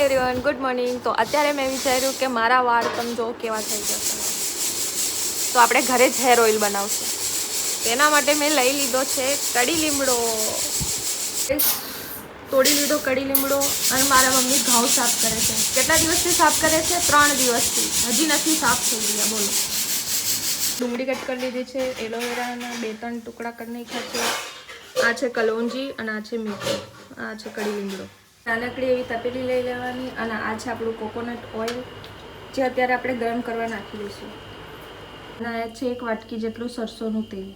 Everyone good morning. તો અત્યારે મેં વિચાર્યું કે મારા વાળ તમે જો કેવા થઈ જશે, તો આપણે ઘરે જ હેર ઓઇલ બનાવશું. તેના માટે મેં લઈ લીધો છે કડી લીમડો. તોડી લીધો કડી લીમડો અને મારા મમ્મી ઘઉં સાફ કરે છે. કેટલા દિવસથી સાફ કરે છે? 3 દિવસથી. હજી નથી સાફ થઈ ગયા. બોલો. ડુંગળી કટ કરી લીધી છે. એલોવેરાના 2-3 ટુકડા કરી નાખ્યા છે. આ છે કલોંજી અને આ છે મીઠું. આ છે કડી લીમડો. નાનકડી એવી તપેલી લઈ લેવાની અને આ છે આપણું કોકોનટ ઓઇલ, જે અત્યારે આપણે ગરમ કરવા નાખી દઈશું. અને આ છે 1 વાટકી જેટલું સરસોનું તેલ.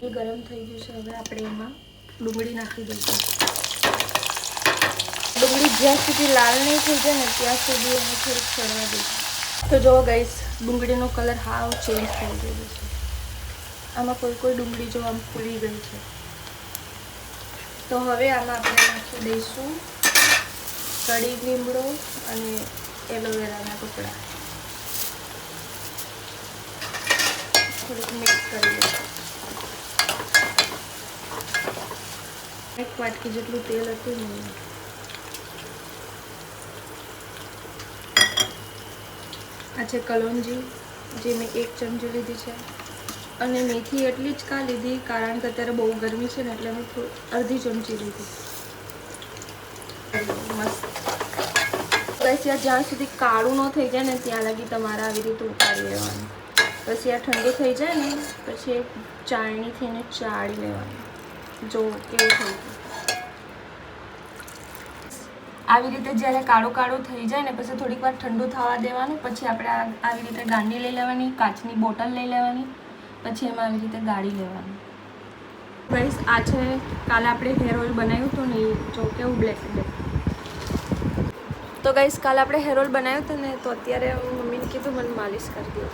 એ ગરમ થઈ ગયું છે. હવે આપણે એમાં ડુંગળી નાખી દઈશું. ડુંગળી જ્યાં સુધી લાલ નહીં થઈ જાય ને ત્યાં સુધી એને થોડીક ચડવા દઈશું. તો જો ગાઈસ, ડુંગળીનો કલર હાવ ચેન્જ થઈ ગયો છે. આમાં કોઈ ડુંગળી જો આમ ફૂલી ગઈ છે. તો હવે આમાં આપણે નાખી દઈશું કડી લીમડો અને એલોવેરાના ટુકડા. થોડુંક મિક્સ કરી દઈશું. 1 વાટકી જેટલું તેલ હતું ને. આ છે કલોંજી, જે મેં 1 ચમચી લીધી છે. અને મેથી એટલી જ કા લીધી કારણ કે અત્યારે બહુ ગરમી છે ને, એટલે મેં અડધી ચમચી લીધી. મસ્ત. પછી આ જ્યાં સુધી કાળું ન થઈ જાય ને ત્યાં લગી તમારે આવી રીતે ઉતારી લેવાનું. પછી આ ઠંડુ થઈ જાય ને પછી ચાળણીથી એને ચાળી લેવાનું. જો કેવું થઈ ગયું. આવી રીતે જ્યારે કાળું કાળું થઈ જાય ને પછી થોડીક વાર ઠંડુ થવા દેવાનું. પછી આપણે આવી રીતે ગાંડી લઈ લેવાની, કાચની બોટલ લઈ લેવાની, પછી એમાં આવી રીતે ગાળી લેવાનું. ગાઈસ, આ છે કાલે આપણે હેર ઓઇલ બનાવ્યું હતું ને, જો કેવું બ્લેક બ્લેક. તો ગાઈસ, કાલે આપણે હેર ઓઇલ બનાવ્યું હતું ને, તો અત્યારે મમ્મીને કીધું મને માલિશ કરી દો.